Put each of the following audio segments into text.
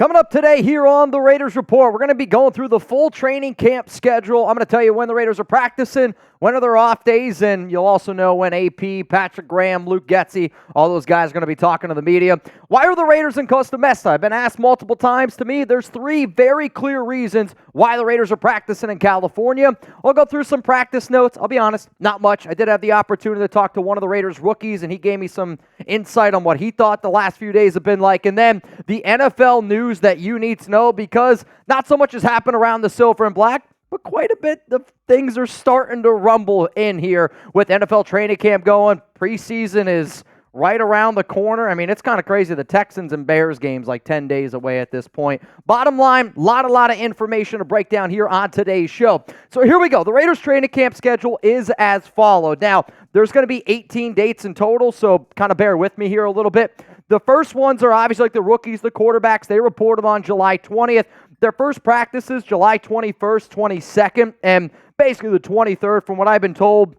Coming up today here on the Raiders Report, we're going to be going through the full training camp schedule. I'm going to tell you when the Raiders are practicing, when are their off days, and you'll also know when AP, Patrick Graham, Luke Getsy, all those guys are going to be talking to the media. Why are the Raiders in Costa Mesa? I've been asked multiple times. To me, there's three very clear reasons why the Raiders are practicing in California. I'll go through some practice notes. I'll be honest, not much. I did have the opportunity to talk to one of the Raiders rookies, and he gave me some insight on what he thought the last few days have been like. And then the NFL news that you need to know, because not so much has happened around the silver and black, but quite a bit of things are starting to rumble in here with NFL training camp going. Preseason is right around the corner. I mean, it's kind of crazy. The Texans and Bears game's like 10 days away at this point. Bottom line, a lot of information to break down here on today's show. So here we go. The Raiders training camp schedule is as followed. Now, there's going to be 18 dates in total, so kind of bear with me here a little bit. The first ones are obviously like the rookies, the quarterbacks. They reported on July 20th. Their first practices, July 21st, 22nd, and basically the 23rd, from what I've been told.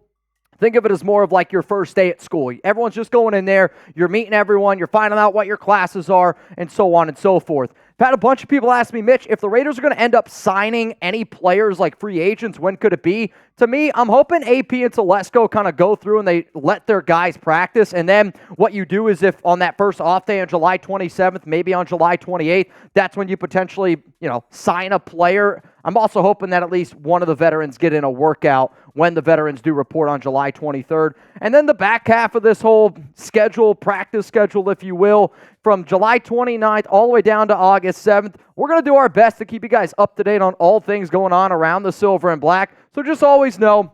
Think of it as more of like your first day at school. Everyone's just going in there. You're meeting everyone. You're finding out what your classes are, and so on and so forth. I've had a bunch of people ask me, Mitch, if the Raiders are going to end up signing any players like free agents, when could it be? To me, I'm hoping AP and Telesco kind of go through and they let their guys practice. And then what you do is if on that first off day on July 27th, maybe on July 28th, that's when you potentially, sign a player. I'm also hoping that at least one of the veterans get in a workout when the veterans do report on July 23rd. And then the back half of this whole practice schedule, if you will, from July 29th all the way down to August 7th, we're going to do our best to keep you guys up to date on all things going on around the silver and black. So just always know,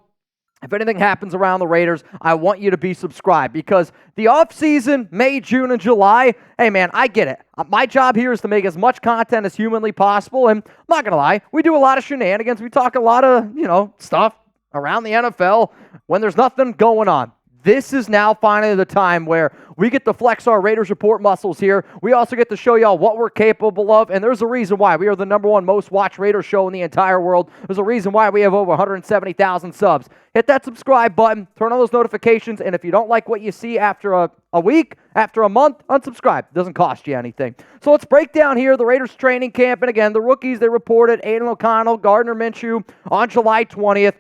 if anything happens around the Raiders, I want you to be subscribed, because the offseason, May, June, and July, hey man, I get it. My job here is to make as much content as humanly possible, and I'm not going to lie, we do a lot of shenanigans. We talk a lot of, stuff around the NFL when there's nothing going on. This is now finally the time where we get to flex our Raiders Report muscles here. We also get to show y'all what we're capable of, and there's a reason why. We are the number one most watched Raiders show in the entire world. There's a reason why we have over 170,000 subs. Hit that subscribe button, turn on those notifications, and if you don't like what you see after a week, after a month, unsubscribe. It doesn't cost you anything. So let's break down here the Raiders training camp, and again, the rookies, they reported Aidan O'Connell Gardner Minshew on July 20th.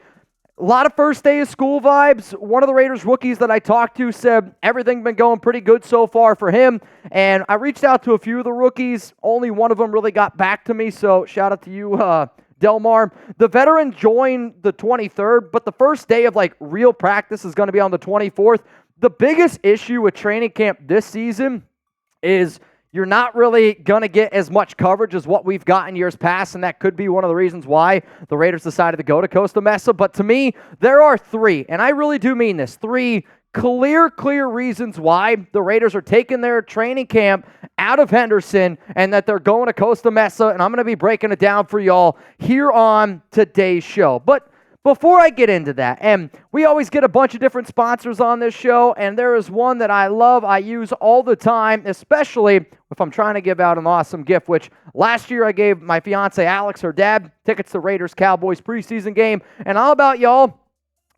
A lot of first day of school vibes. One of the Raiders rookies that I talked to said everything's been going pretty good so far for him. And I reached out to a few of the rookies. Only one of them really got back to me, so shout out to you, Delmar. The veteran joined the 23rd, but the first day of real practice is going to be on the 24th. The biggest issue with training camp this season is you're not really going to get as much coverage as what we've got in years past, and that could be one of the reasons why the Raiders decided to go to Costa Mesa. But to me, there are three, and I really do mean this, three clear reasons why the Raiders are taking their training camp out of Henderson and that they're going to Costa Mesa, and I'm going to be breaking it down for y'all here on today's show. But before I get into that, and we always get a bunch of different sponsors on this show, and there is one that I love, I use all the time, especially if I'm trying to give out an awesome gift, which last year I gave my fiance Alex, her dad, tickets to Raiders-Cowboys preseason game. And how about y'all?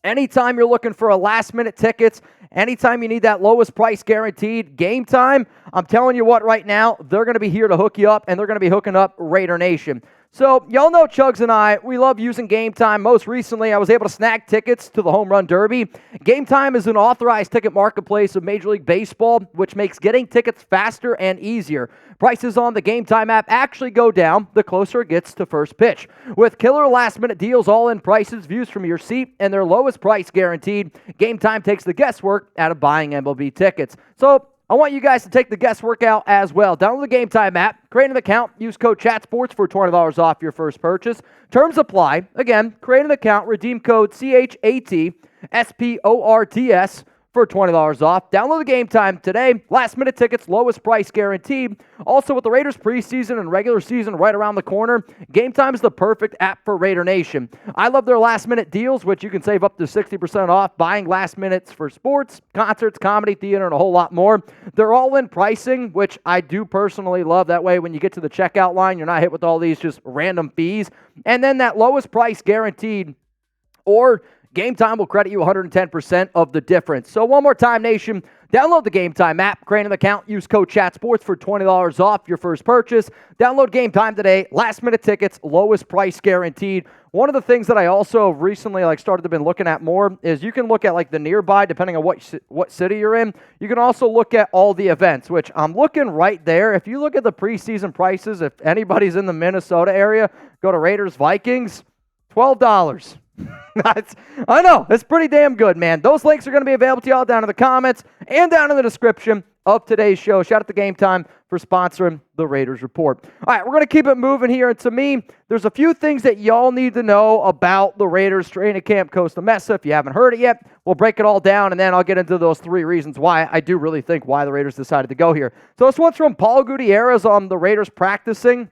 Anytime you're looking for a last-minute tickets, anytime you need that lowest price guaranteed game time, I'm telling you what, right now, they're going to be here to hook you up, and they're going to be hooking up Raider Nation. So, y'all know Chugs and I, we love using Game Time. Most recently, I was able to snag tickets to the Home Run Derby. Game Time is an authorized ticket marketplace of Major League Baseball, which makes getting tickets faster and easier. Prices on the Game Time app actually go down the closer it gets to first pitch. With killer last-minute deals, all-in prices, views from your seat, and their lowest price guaranteed, Game Time takes the guesswork out of buying MLB tickets. So, I want you guys to take the guesswork out as well. Download the Game Time app, create an account, use code CHATSPORTS for $20 off your first purchase. Terms apply. Again, create an account, redeem code CHATSPORTS for $20 off. Download the Game Time today. Last minute tickets, lowest price guaranteed. Also, with the Raiders preseason and regular season right around the corner, Game Time is the perfect app for Raider Nation. I love their last minute deals, which you can save up to 60% off buying last minutes for sports, concerts, comedy, theater, and a whole lot more. They're all in pricing, which I do personally love. That way, when you get to the checkout line, you're not hit with all these just random fees. And then that lowest price guaranteed, or Game Time will credit you 110% of the difference. So one more time, nation, download the Game Time app, create an account, use code ChatSports for $20 off your first purchase. Download Game Time today. Last-minute tickets, lowest price guaranteed. One of the things that I also recently started to been looking at more is you can look at the nearby, depending on what city you're in. You can also look at all the events, which I'm looking right there. If you look at the preseason prices, if anybody's in the Minnesota area, go to Raiders Vikings, $12. I know, it's pretty damn good, man. Those links are going to be available to y'all down in the comments and down in the description of today's show. Shout out to Game Time for sponsoring the Raiders Report. All right, we're going to keep it moving here. And to me, there's a few things that y'all need to know about the Raiders training camp Costa Mesa. If you haven't heard it yet, we'll break it all down, and then I'll get into those 3 reasons why I do really think why the Raiders decided to go here. So this one's from Paul Gutierrez on the Raiders practicing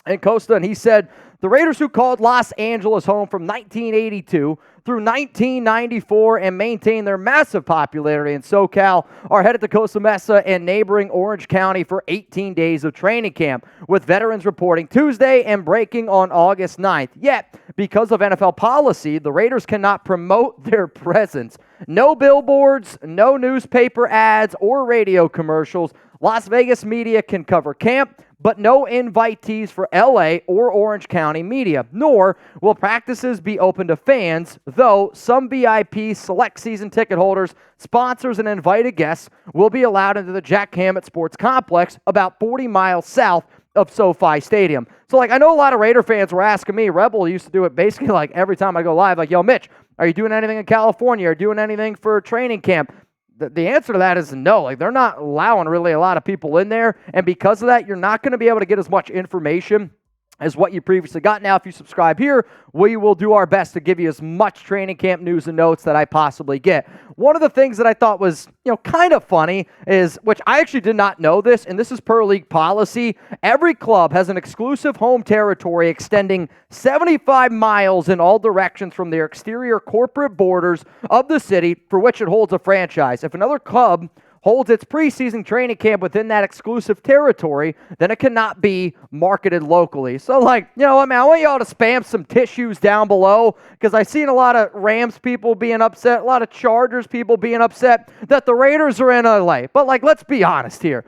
in Costa, and he said, the Raiders, who called Los Angeles home from 1982 through 1994 and maintained their massive popularity in SoCal, are headed to Costa Mesa and neighboring Orange County for 18 days of training camp, with veterans reporting Tuesday and breaking on August 9th. Yet, because of NFL policy, the Raiders cannot promote their presence. No billboards, no newspaper ads, or radio commercials. Las Vegas media can cover camp, but no invitees for LA or Orange County media, nor will practices be open to fans, though some VIP select season ticket holders, sponsors, and invited guests will be allowed into the Jack Hammett Sports Complex about 40 miles south of SoFi Stadium. So, I know a lot of Raider fans were asking me, Rebel used to do it basically every time I go live, yo, Mitch, are you doing anything in California? Are you doing anything for training camp? The answer to that is no. They're not allowing really a lot of people in there, and because of that, you're not going to be able to get as much information as what you previously got. Now, if you subscribe here, we will do our best to give you as much training camp news and notes that I possibly get. One of the things that I thought was, kind of funny is, which I actually did not know this, and this is per league policy, every club has an exclusive home territory extending 75 miles in all directions from their exterior corporate borders of the city for which it holds a franchise. If another club holds its preseason training camp within that exclusive territory, then it cannot be marketed locally. So, I want y'all to spam some tissues down below, because I've seen a lot of Rams people being upset, a lot of Chargers people being upset that the Raiders are in LA. But, let's be honest here.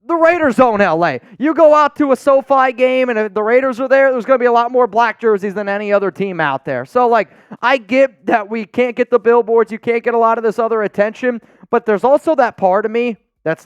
The Raiders own LA. You go out to a SoFi game, and if the Raiders are there, there's going to be a lot more black jerseys than any other team out there. So, I get that we can't get the billboards, you can't get a lot of this other attention, but there's also that part of me that's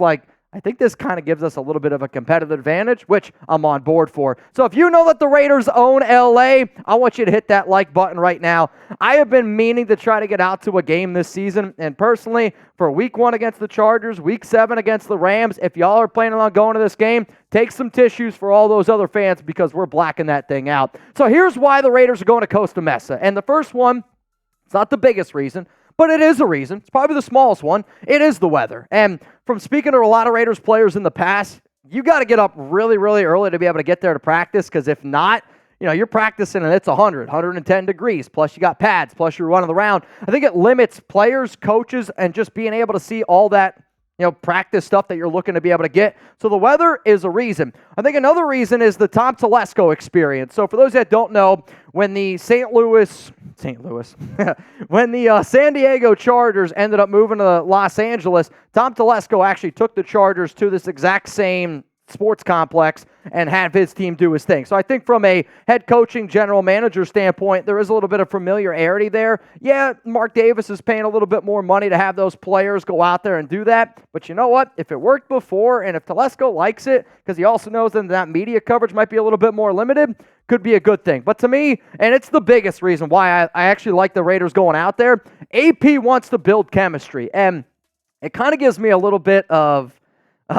I think this kind of gives us a little bit of a competitive advantage, which I'm on board for. So if you know that the Raiders own LA, I want you to hit that like button right now. I have been meaning to try to get out to a game this season, and personally, for week 1 against the Chargers, week 7 against the Rams, if y'all are planning on going to this game, take some tissues for all those other fans, because we're blacking that thing out. So here's why the Raiders are going to Costa Mesa. And the first one, it's not the biggest reason, but it is a reason. It's probably the smallest one. It is the weather. And from speaking to a lot of Raiders players in the past, you got to get up really, really early to be able to get there to practice, because if not, you're practicing and it's 110 degrees, plus you got pads, plus you're running around. I think it limits players, coaches, and just being able to see all that practice stuff that you're looking to be able to get. So the weather is a reason. I think another reason is the Tom Telesco experience. So for those that don't know, when the when the San Diego Chargers ended up moving to Los Angeles, Tom Telesco actually took the Chargers to this exact same sports complex and have his team do his thing. So I think from a head coaching, general manager standpoint, there is a little bit of familiarity there. Yeah, Mark Davis is paying a little bit more money to have those players go out there and do that. But you know what? If it worked before, and if Telesco likes it, because he also knows that media coverage might be a little bit more limited, could be a good thing. But to me, and it's the biggest reason why I actually like the Raiders going out there, AP wants to build chemistry. And it kind of gives me a little bit of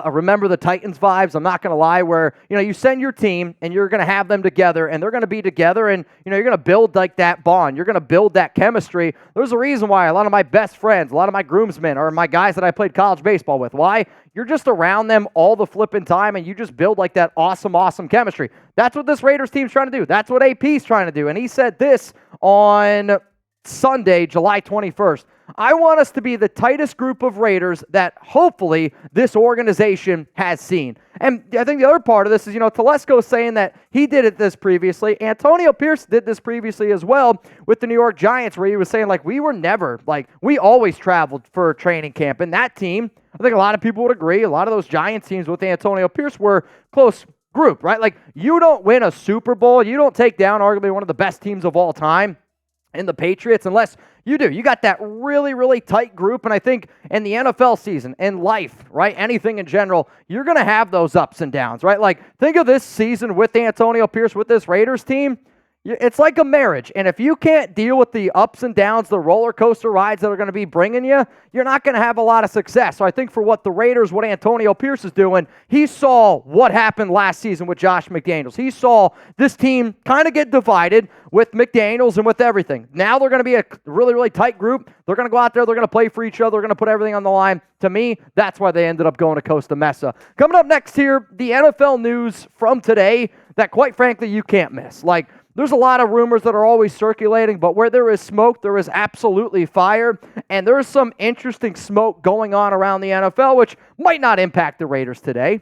remember the Titans vibes, I'm not going to lie, where, you send your team and you're going to have them together and they're going to be together and, you're going to build that bond. You're going to build that chemistry. There's a reason why a lot of my best friends, a lot of my groomsmen are my guys that I played college baseball with. Why? You're just around them all the flipping time and you just build that awesome chemistry. That's what this Raiders team's trying to do. That's what AP's trying to do. And he said this on Sunday, July 21st. I want us to be the tightest group of Raiders that hopefully this organization has seen. And I think the other part of this is, Telesco saying that he did this previously. Antonio Pierce did this previously as well with the New York Giants, where he was saying, we always traveled for training camp. And that team, I think a lot of people would agree, a lot of those Giants teams with Antonio Pierce were close group, right? Like, you don't win a Super Bowl, you don't take down arguably one of the best teams of all time in the Patriots unless you do. You got that really, really tight group, and I think in the NFL season, in life, right, anything in general, you're going to have those ups and downs, right? Like, think of this season with Antonio Pierce, with this Raiders team. It's like a marriage, and if you can't deal with the ups and downs, the roller coaster rides that are going to be bringing you, you're not going to have a lot of success. So I think for what the Raiders, what Antonio Pierce is doing, he saw what happened last season with Josh McDaniels. He saw this team kind of get divided with McDaniels and with everything. Now they're going to be a really, really tight group. They're going to go out there. They're going to play for each other. They're going to put everything on the line. To me, that's why they ended up going to Costa Mesa. Coming up next here, the NFL news from today that, quite frankly, you can't miss. There's a lot of rumors that are always circulating, but where there is smoke, there is absolutely fire, and there is some interesting smoke going on around the NFL, which might not impact the Raiders today,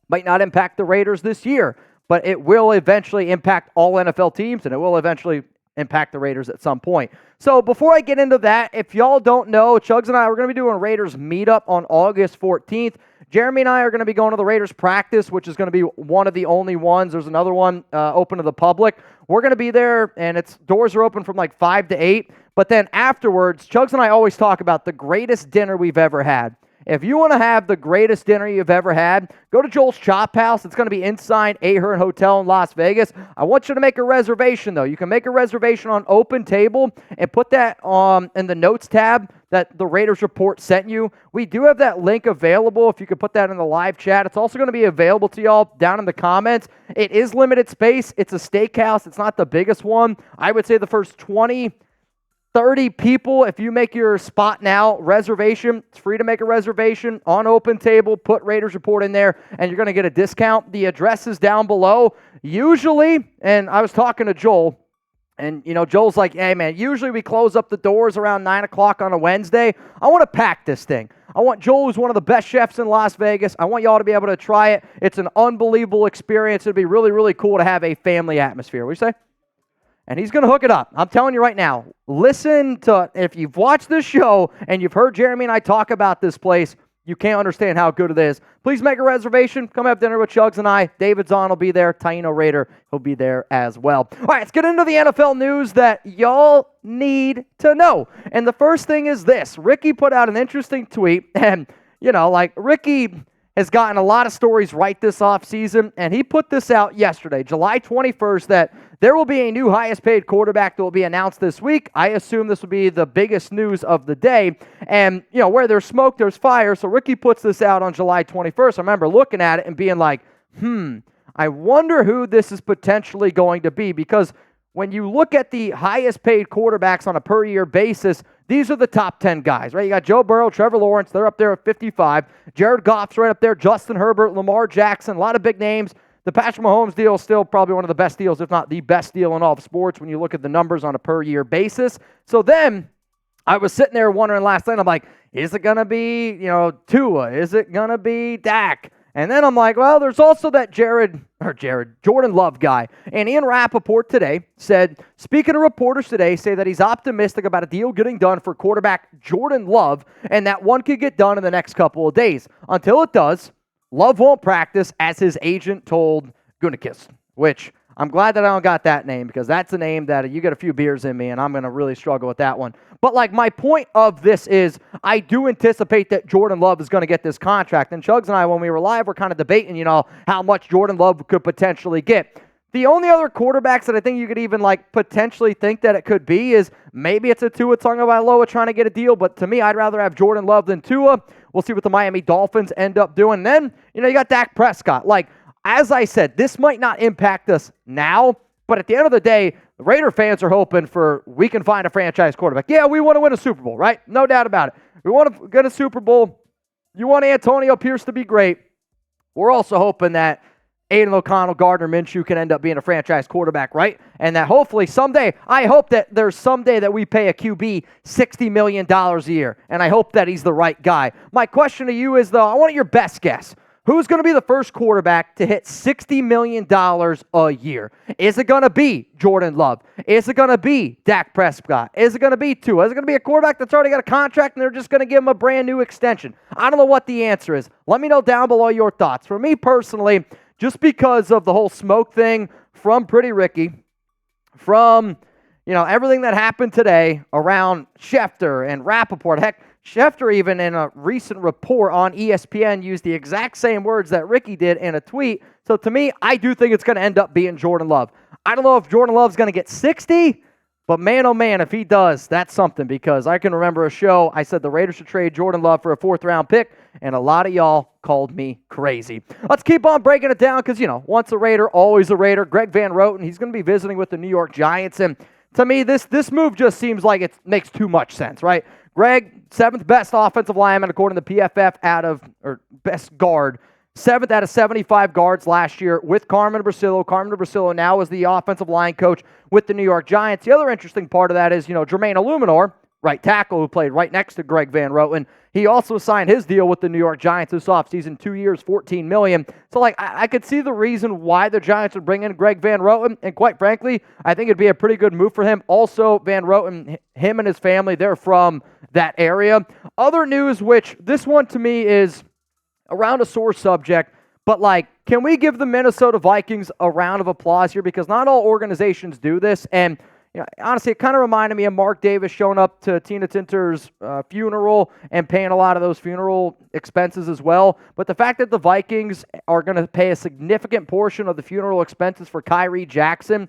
might not impact the Raiders this year, but it will eventually impact all NFL teams, and it will eventually impact the Raiders at some point. So before I get into that, if y'all don't know, Chugs and I, we're going to be doing a Raiders meetup on August 14th. Jeremy and I are going to be going to the Raiders practice, which is going to be one of the only ones. There's another one open to the public. We're going to be there, and doors are open from 5 to 8. But then afterwards, Chugs and I always talk about the greatest dinner we've ever had. If you want to have the greatest dinner you've ever had, go to Joel's Chop House. It's going to be inside Ahern Hotel in Las Vegas. I want you to make a reservation, though. You can make a reservation on Open Table and put that in the notes tab that the Raiders report sent you. We do have that link available if you could put that in the live chat. It's also going to be available to y'all down in the comments. It is limited space. It's a steakhouse. It's not the biggest one. I would say the first 20-30 people, if you make your spot now reservation, it's free to make a reservation on Open Table, put Raiders Report in there, and you're going to get a discount. The address is down below. Usually, and I was talking to Joel, and, Joel's like, hey, man, usually we close up the doors around 9 o'clock on a Wednesday. I want to pack this thing. I want Joel, who's one of the best chefs in Las Vegas. I want y'all to be able to try it. It's an unbelievable experience. It'd be really, really cool to have a family atmosphere. What do you say? And he's going to hook it up. I'm telling you right now, listen to, if you've watched this show and you've heard Jeremy and I talk about this place, you can't understand how good it is. Please make a reservation. Come have dinner with Chugs and I. David Zahn will be there. Taino Raider, he'll be there as well. All right, let's get into the NFL news that y'all need to know. And the first thing is this. Ricky put out an interesting tweet. And, Ricky has gotten a lot of stories right this offseason, and he put this out yesterday, July 21st, that there will be a new highest-paid quarterback that will be announced this week. I assume this will be the biggest news of the day. And, where there's smoke, there's fire. So Ricky puts this out on July 21st. I remember looking at it and being like, I wonder who this is potentially going to be, because when you look at the highest-paid quarterbacks on a per-year basis, these are the top 10 guys, right? You got Joe Burrow, Trevor Lawrence, they're up there at 55. Jared Goff's right up there, Justin Herbert, Lamar Jackson, a lot of big names. The Patrick Mahomes deal is still probably one of the best deals, if not the best deal in all of sports when you look at the numbers on a per-year basis. So then I was sitting there wondering last night, I'm like, is it going to be, Tua? Is it going to be Dak? And then I'm like, well, there's also that Jordan Love guy. And Ian Rappaport today said, speaking to reporters today, say that he's optimistic about a deal getting done for quarterback Jordan Love, and that one could get done in the next couple of days. Until it does, Love won't practice, as his agent told Gunikis, which I'm glad that I don't got that name, because that's a name that you get a few beers in me, and I'm going to really struggle with that one. But, my point of this is I do anticipate that Jordan Love is going to get this contract. And Chugs and I, when we were live, we're kind of debating, how much Jordan Love could potentially get. The only other quarterbacks that I think you could even, potentially think that it could be is maybe it's a Tua Tagovailoa trying to get a deal. But to me, I'd rather have Jordan Love than Tua. We'll see what the Miami Dolphins end up doing. And then, you got Dak Prescott. As I said, this might not impact us now, but at the end of the day, the Raider fans are hoping we can find a franchise quarterback. Yeah, we want to win a Super Bowl, right? No doubt about it. We want to get a Super Bowl. You want Antonio Pierce to be great. We're also hoping that Aidan O'Connell Gardner Minshew can end up being a franchise quarterback, right? And that hopefully someday, I hope that there's someday that we pay a QB $60 million a year, and I hope that he's the right guy. My question to you is, though, I want your best guess. Who's going to be the first quarterback to hit $60 million a year? Is it going to be Jordan Love? Is it going to be Dak Prescott? Is it going to be Tua? Is it going to be a quarterback that's already got a contract and they're just going to give him a brand new extension? I don't know what the answer is. Let me know down below your thoughts. For me personally, just because of the whole smoke thing from Pretty Ricky, from everything that happened today around Schefter and Rappaport. Heck, Schefter even in a recent report on ESPN used the exact same words that Ricky did in a tweet. So to me, I do think it's going to end up being Jordan Love. I don't know if Jordan Love's going to get 60, but man, oh man, if he does, that's something, because I can remember a show, I said the Raiders should trade Jordan Love for a 4th-round pick, and a lot of y'all called me crazy. Let's keep on breaking it down because, once a Raider, always a Raider. Greg Van Roten, he's going to be visiting with the New York Giants, and to me, this move just seems like it makes too much sense, right? Greg, 7th best offensive lineman according to PFF best guard. 7th out of 75 guards last year with Carmen Bracillo. Carmen Bracillo now is the offensive line coach with the New York Giants. The other interesting part of that is, Jermaine Illuminor, right tackle, who played right next to Greg Van Roten. He also signed his deal with the New York Giants this offseason, 2 years, $14 million. So, I could see the reason why the Giants would bring in Greg Van Roten, and quite frankly, I think it'd be a pretty good move for him. Also, Van Roten, him and his family, they're from that area. Other news, which this one to me is around a sore subject, but can we give the Minnesota Vikings a round of applause here? Because not all organizations do this, and honestly, it kind of reminded me of Mark Davis showing up to Tina Tinter's funeral and paying a lot of those funeral expenses as well. But the fact that the Vikings are going to pay a significant portion of the funeral expenses for Khyree Jackson,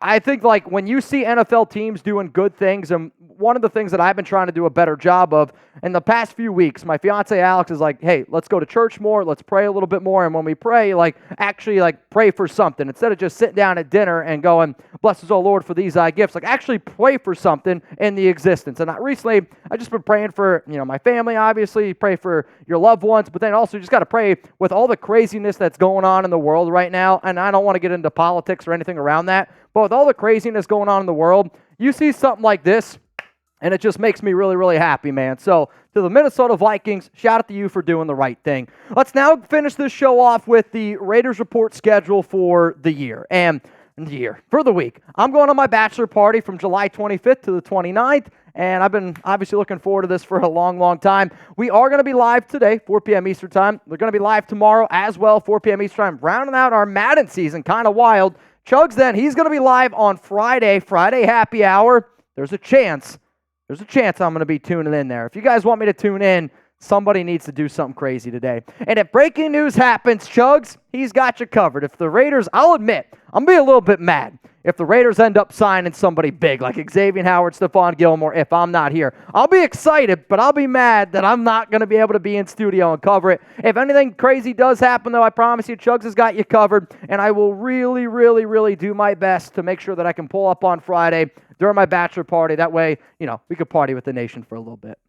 I think when you see NFL teams doing good things, and one of the things that I've been trying to do a better job of in the past few weeks, my fiance Alex is like, hey, let's go to church more, let's pray a little bit more, and when we pray, actually pray for something instead of just sitting down at dinner and going, bless us, oh Lord, for these gifts. Actually pray for something in the existence. And recently, I've just been praying for my family, obviously, pray for your loved ones, but then also just got to pray with all the craziness that's going on in the world right now. And I don't want to get into politics or anything around that, but with all the craziness going on in the world, you see something like this, and it just makes me really, really happy, man. So, to the Minnesota Vikings, shout out to you for doing the right thing. Let's now finish this show off with the Raiders report schedule for the year. For the week. I'm going on my bachelor party from July 25th to the 29th, and I've been obviously looking forward to this for a long, long time. We are going to be live today, 4 p.m. Eastern Time. We're going to be live tomorrow as well, 4 p.m. Eastern Time, rounding out our Madden season, kind of wild. Chugs then, he's going to be live on Friday happy hour. There's a chance I'm going to be tuning in there. If you guys want me to tune in, somebody needs to do something crazy today. And if breaking news happens, Chugs, he's got you covered. If the Raiders, I'll admit, I'm going to be a little bit mad if the Raiders end up signing somebody big like Xavier Howard, Stephon Gilmore, if I'm not here. I'll be excited, but I'll be mad that I'm not going to be able to be in studio and cover it. If anything crazy does happen, though, I promise you, Chugs has got you covered, and I will really, really, really do my best to make sure that I can pull up on Friday during my bachelor party. That way, we could party with the nation for a little bit.